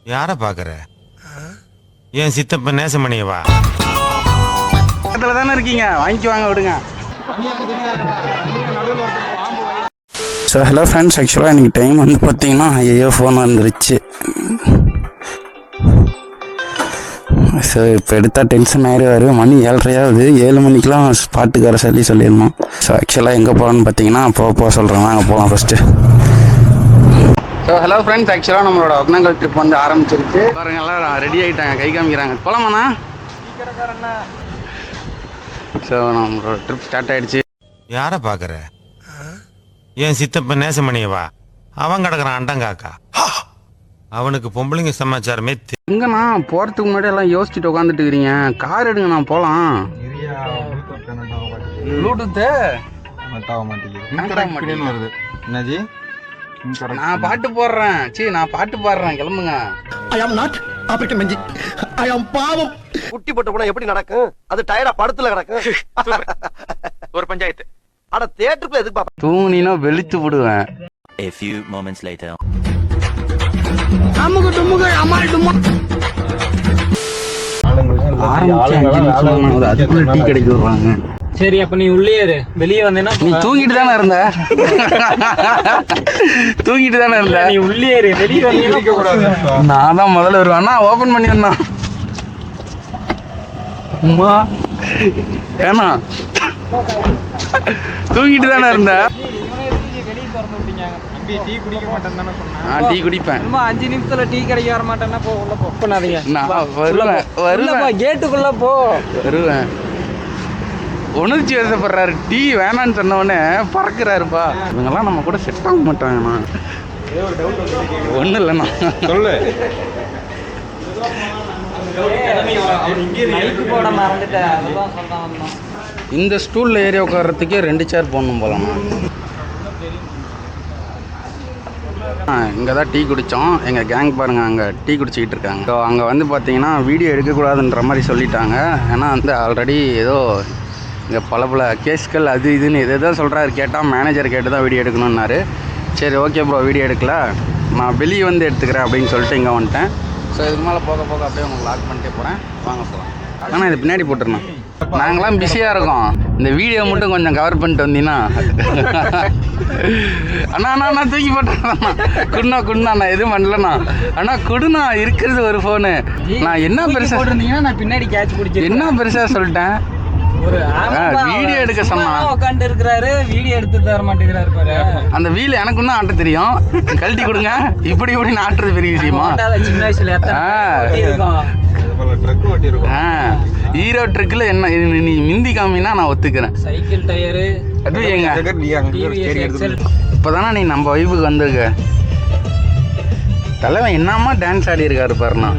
யார பாக்குற? ஏன் சித்தப்ப நேசமணியவா? பக்கத்துல தானே இருக்கீங்க, வாங்கிக்குவாங்க விடுங்க. ஸோ ஹலோ ஃப்ரெண்ட்ஸ், ஆக்சுவலாக எனக்கு டைம் வந்து பார்த்தீங்கன்னா ஐயோ ஃபோன் வந்துருச்சு. ஸோ இப்போ எடுத்தால் டென்ஷன் ஆயிடுவார். மணி 7:30 7 மணிக்கெலாம் ஸ்பாட்டுக்கு வர சொல்லியிருந்தோம். ஸோ ஆக்சுவலாக எங்கே போகிறோன்னு பார்த்தீங்கன்னா போக சொல்கிறேன், அங்கே போகலாம் ஃபஸ்ட்டு. ஸோ ஹலோ ஃப்ரெண்ட்ஸ், ஆக்சுவலாக நம்மளோட ஒகேனக்கல் ட்ரிப் வந்து ஆரம்பிச்சிருச்சு. பாருங்க எல்லாம் ரெடி ஆகிட்டாங்க, கை காமிக்கிறாங்க. போகலாமாண்ணா? ஸோ நம்மளோட ட்ரிப் ஸ்டார்ட் ஆகிடுச்சு. யார பாக்குற? ஏன் சித்தப்ப நேசமணியவா? அவன் கிடக்குறான் அண்டங்காக்கா. அவனுக்கு பொம்பளைங்க சமாச்சாரமே எங்கண்ணா போகிறதுக்கு முன்னாடி எல்லாம் யோசிச்சுட்டு உட்காந்துட்டு இருக்கிறீங்க. கார் எடுங்க, நான் போகலாம். ப்ளூடூத்து வருது என்னஜி? நான் பாட்டு போடுறேன். நான் பாட்டு பாடுறேன், கிளம்புங்க. I am not African Benji. I am பாவம். குட்டி போட்ட கூட எப்படி நடக்கும்? அது டயர்டா படத்துல கிடக்கும். ஒரு பஞ்சாயத்து. அட தியேட்டருக்குள்ள எதுக்கு பாப்பா? தூங்கினா வெளுத்து விடுவேன். A few moments later. அமுகு டுமுகு அமால் டுமா. அதுக்குள்ள டீ கடைக்கு வருவாங்க. சரி, அப்ப நீ உள்ளே இரு. வெளியே வந்தேன்னா நீ தூங்கிட்டு தானே இருந்த? தூங்கிட்டு தானே இருந்த? நீ உள்ளே இரு. வெளியே வந்தீங்கன்னா நான் தான் முதல்ல வருவேன். அண்ணா ஓபன் பண்ணி வந்தா அம்மா ஏன்னா தூங்கிட்டு தானே இருந்த? டீ குடிக்க மாட்டேன்னு தானே சொன்னேன். நான் டீ குடிப்பேன். 5 நிமிஷத்துல டீ கடைக்கு வர மாட்டேன்னா போ, உள்ள போ. பண்ணாதீங்க. நான் வருவேன், கேட்டுக்குள்ள போ. வருவேன். உணர்ச்சி வசப்படுறாரு. டீ வேணான்னு சொன்னவொடனே பறக்குறாருப்பா. இவங்கெல்லாம் நம்ம கூட செட் ஆக மாட்டாங்கண்ணா. ஒன்றும் இல்லைண்ணா, சொல்லு. போட மறந்துட்டேன், அதுதான் சொல்ல வந்தோம். இந்த ஸ்டூலில் ஏறி உட்கார்றதுக்கே 2 சேர் போடணும் போலண்ணா. இங்கே தான் டீ குடித்தோம். எங்கள் கேங் பாருங்கள் அங்கே டீ குடிச்சிக்கிட்டு இருக்காங்க. ஸோ அங்கே வந்து பார்த்தீங்கன்னா வீடியோ எடுக்கக்கூடாதுன்ற மாதிரி சொல்லிட்டாங்க. ஏன்னா வந்து ஆல்ரெடி ஏதோ இங்கே பல கேஸ்கள் அது இதுன்னு எதோ சொல்கிறாரு. கேட்டால் மேனேஜர் கேட்டு தான் வீடியோ எடுக்கணுன்னாரு. சரி ஓகே ப்ரோ, வீடியோ எடுக்கல, நான் வெளியே வந்து எடுத்துக்கிறேன் அப்படின்னு சொல்லிட்டு இங்கே வந்துட்டேன். ஸோ இதுக்கு மேலே போக அப்படியே உங்களுக்கு லாக் பண்ணிட்டே போகிறேன். வாங்க போகலாம். ஆனால் இது பின்னாடி போட்டுருணும். நாங்களாம் பிஸியாக இருக்கோம். இந்த வீடியோ மட்டும் கொஞ்சம் கவர் பண்ணிட்டு வந்தீங்கன்னா. அண்ணா அண்ணா தூக்கி போட்டேன். குண்ணா நான் எதுவும் பண்ணலண்ணா. அண்ணா குடுண்ணா, இருக்கிறது ஒரு ஃபோனு. நான் என்ன பெருசாக போட்டிருந்தீங்கன்னா நான் பின்னாடி கேட்ச் பிடிச்சி என்ன பெருசாக சொல்லிட்டேன். வீடியோ எடுக்க சொன்னா உட்காந்து இருக்கிறாரு, வீடியோ எடுத்து தர மாட்டேங்கிறாரு பாரு. அந்த வீல் எனக்கு தான் ஆட்ட தெரியும், கழட்டி கொடுங்க. இப்படி ஆட்டுறது பெரிய விஷயமா? சின்ன வயசுல ஹீரோ ட்ரிக்ல என்ன நீ மிந்தி காமினா நான் ஒத்துக்கிறேன். சைக்கிள் டயரு அது எங்க இப்பதானே நீ நம்ம வைப்புக்கு வந்திருக்க. தலைவன் என்னமா டான்ஸ் ஆடி இருக்காரு பாருண்ணா.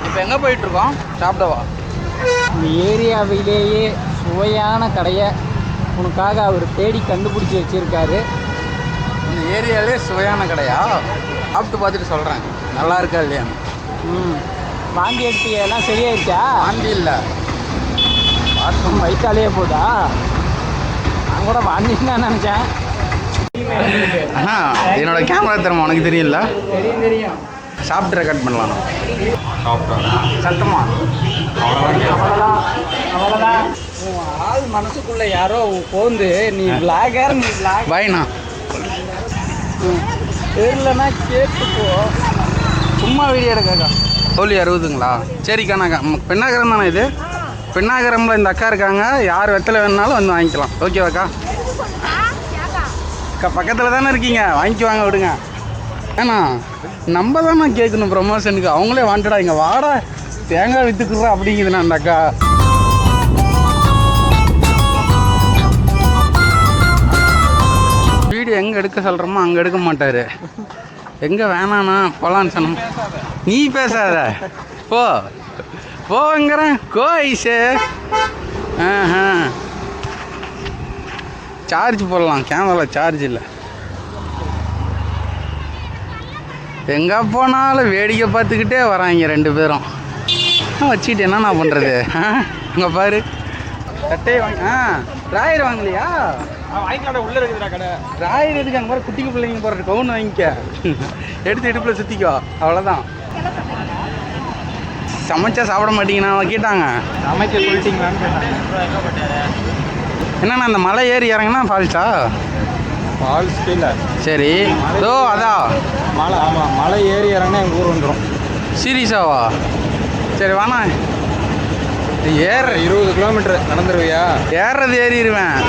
இப்போ எங்கே போயிட்டுருக்கோம்? சாப்பிடவா? இந்த ஏரியாவிலேயே சுவையான கடையை உனக்காக அவர் தேடி கண்டுபிடிச்சி வச்சிருக்காரு. இந்த ஏரியாவிலே சுவையான கடையா? சாப்பிட்டு பார்த்துட்டு சொல்கிறேன் நல்லா இருக்கா இல்லையா. வாந்தி எடுத்து எல்லாம் சரியாயிருச்சா? வாந்தி இல்லை, பாத்ரூம் வயிற்றாலேயே போதா? நான் கூட வாந்தின்னு தான் நினச்சேன். அண்ணா என்னோட கேமரா திறமை உனக்கு தெரியல? தெரியும். சாப்பிட்டு ரெக்கார்ட் பண்ணலாம். சத்தமா அவ்வளோதான். ஆள் மனசுக்குள்ள யாரோ போந்து நீ பிளாகர், நீ பிளாக் பாய்ண்ணா. தெரியலன்னா கேட்டுப்போ. சும்மா வீடியோ எடுக்கக்கா. தோல்வி 60ங்களா? சரிக்கா, நான் பெண்ணாகரம் தானே இது? பெண்ணாகரமில் இந்த அக்கா இருக்காங்க. யார் வெத்தலை வேணுனாலும் வந்து வாங்கிக்கலாம். ஓகேவாக்கா? அக்கா பக்கத்தில் தானே இருக்கீங்க, வாங்கிக்குவாங்க விடுங்க. ஏண்ணா நம்ம தானே கேட்கணும் ப்ரொமோஷனுக்கு. அவங்களே வாண்டடா இங்கே வாடா தேங்காய் விற்றுக்குறா அப்படிங்குதுண்ணா அந்த அக்கா. வீடியோ எங்கே எடுக்க சொல்கிறோமோ அங்கே எடுக்க மாட்டார். எங்கே வேணாண்ணா போகலான்னு சொன்னோம். நீ பேசாத, போ போங்கிறேன். கோ ஐஸு. சார்ஜ் போடலாம், கேமராவில் சார்ஜ் இல்லை. எங்கே போனாலும் வேடிக்கை பார்த்துக்கிட்டே வராங்க 2 பேரும். வச்சுக்கிட்டு என்னண்ணா பண்ணுறது? இங்கே பாரு, சட்டையை வாங்க. ராயர் வாங்கலையா? வாங்கிக்கடை உள்ள இருக்குதுடா கடை. ராயர் எதுக்கு? அங்கே மாதிரி குட்டிக்கு பிள்ளைங்க போடுற கவுன் வாங்கிக்க, எடுத்து இடுப்பில் சுற்றிக்கோ, அவ்வளோதான். சமைச்சா சாப்பிட மாட்டீங்கண்ணா கேட்டாங்க. சமைக்க சொல்லிட்டீங்களான்னு கேட்டாங்க. என்னண்ணா அந்த மலை ஏறி இறங்குனா ஃபால்ஸா? ஃபால்ஸ் இல்லை. சரி, ஓ அதான் மலை. ஆமாம், மலை ஏறி இறங்கினா எங்கள் ஊர் வந்துடும். சீரியஸாவா? சரி வாண்ணா. ஏற 20 கிலோமீட்டர் நடந்துருவியா? ஏறுறது ஏறிடுவேன்,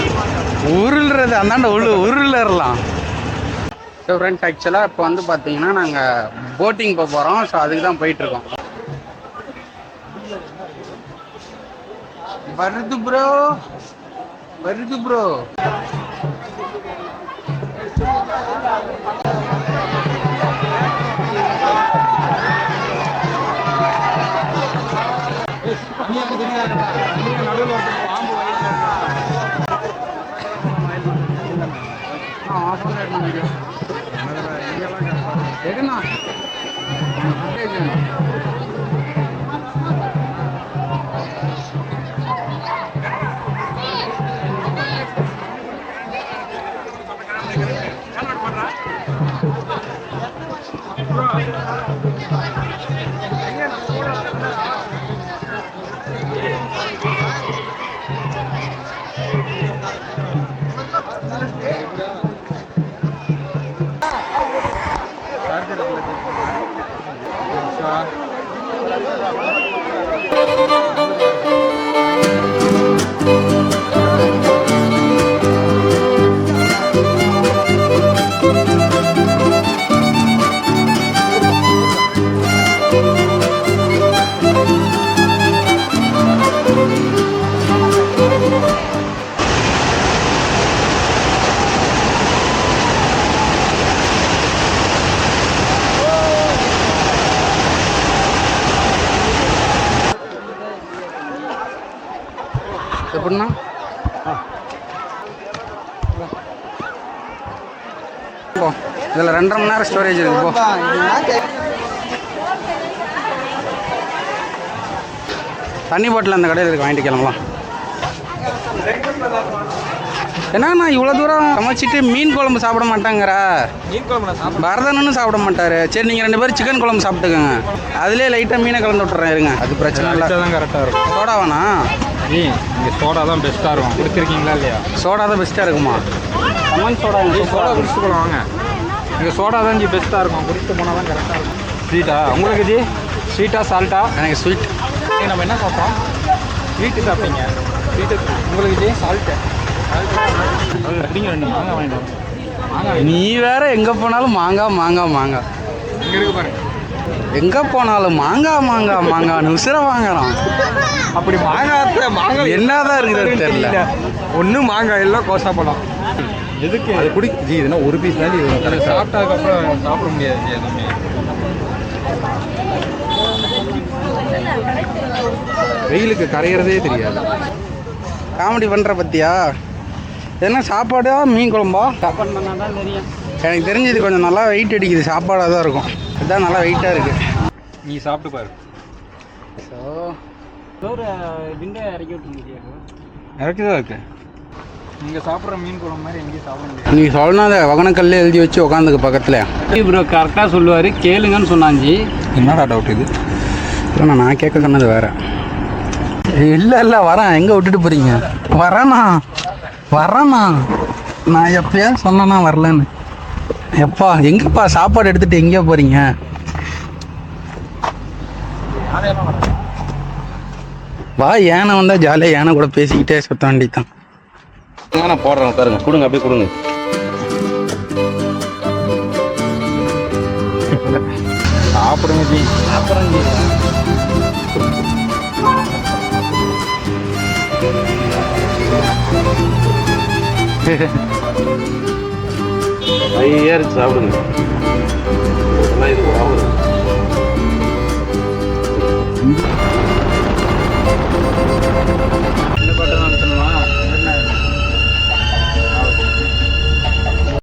உருள்றது அந்தாண்ட உருளலாம். ஸோ ஃப்ரெண்ட்ஸ், ஆக்சுவலாக இப்போ வந்து பார்த்தீங்கன்னா நாங்கள் போட்டிங் போக போகிறோம். ஸோ அதுக்கு தான் போயிட்டுருக்கோம். வருது ப்ரோ, வருது ப்ரோ. எப்படின்னா இதில் 2.5 மணி நேரம் ஸ்டோரேஜ் இருக்கு. போ, தண்ணி பாட்டில் அந்த கடையில் இருக்கு, வாங்கிட்டு கிளம்பலாம். என்னண்ணா இவ்வளோ தூரம் சமைச்சிட்டு மீன் குழம்பு சாப்பிட மாட்டாங்கிற? மீன் குழம்பு நான் சாப்பிட பரதனும் சாப்பிட மாட்டாரு. சரி, நீங்கள் 2 பேரும் சிக்கன் குழம்பு சாப்பிட்டுக்கோங்க. அதுலேயே லைட்டாக மீனை கலந்து விட்டுறேன், இருங்க. அது பிரச்சனை இல்லை, தான் கரெக்டாக இருக்கும். சோடா வேணா? இங்கே சோடா தான் பெஸ்ட்டாக இருக்கும். குடிச்சிருக்கீங்களா இல்லையா? சோடா தான் பெஸ்ட்டாக இருக்குமா? Lemon soda. சோடா குடிச்சிட்டு போகலாம் வாங்க. இங்கே சோடா தான் இங்கே பெஸ்ட்டாக இருக்கும். குடிச்சிட்டு போனால் தான் கரெக்டாக இருக்கும். ஸ்வீட்டா உங்களுக்கு? ஜி ஸ்வீட்டா சால்ட்டா? எனக்கு ஸ்வீட். நம்ம என்ன சாப்பிட்டோம்? ஸ்வீட்டு சாப்பிட்டீங்க. ஸ்வீட்டு உங்களுக்கு? G salt. அப்படிங்க 2 மாங்காய் வாங்கிட்டு வரோம். மாங்காய் நீ வேற எங்கே போனாலும் மாங்காய் மாங்காய் மாங்காய். இங்கே இருக்கு பாருங்க. எங்கே போனாலும் மாங்காய் மாங்காய் மாங்காய்னு உசுரை வாங்குறான். அப்படி மாங்காய் என்னதான் இருக்குது தெரியல. ஒன்று மாங்காய் எல்லாம் கோசா பழம். எதுக்கு அது குடி? ஜி இதுனா ஒரு பீஸ் தான். இது சாப்பிட்டதுக்கப்புறம் சாப்பிட முடியாது ஜி எதுவுமே. வெயிலுக்கு கரையிறதே தெரியாது. காமெடி பண்ணுற பற்றியா? என்ன சாப்பாடா மீன் குழம்பா? சாப்பாடு பண்ணால் தான் தெரியும். எனக்கு தெரிஞ்சு இது கொஞ்சம் நல்லா வெயிட் அடிக்குது, சாப்பாடாக தான் இருக்கும். இதுதான் நல்லா வெயிட்டாக இருக்குது. நீ சாப்பிட்டு பாரு. ஸோ ஒரு விண்டை இறக்கி விட்டுருங்க. இறக்கி தான் இருக்கு. நீங்கள் சாப்பிட்ற மீன் குழம்பு மாதிரி எங்கேயும் சாப்பிட முடியாது. நீ சொல்லாத வகனக்கல்லே எழுதி வச்சு உட்காந்துக்கு பக்கத்தில். ப்ரோ கரெக்டாக சொல்லுவார், கேளுங்கன்னு சொன்னாஞ்சி. என்னடா டவுட் இது? இல்லைண்ணா, நான் கேட்க சொன்னது வேறு. இல்லை வரேன். எங்கே விட்டுட்டு போகிறீங்க? வரேண்ணா. நான் எப்பயா சொன்னேன்னா வரலன்னு. எப்பா எங்கேப்பா சாப்பாடு எடுத்துகிட்டு எங்கேயா போகிறீங்க? வா, யானை வந்தால் ஜாலியாக யானை கூட பேசிக்கிட்டே சுத்த வேண்டியதான். நான் போடுறேன், உட்காருங்க. கொடுங்க, அப்படியே கொடுங்க. சாப்பிடுங்க ஜி. ஐயா இருக்கு, சாப்பிடுங்க. இது ஆகுது. என்ன பாட்டு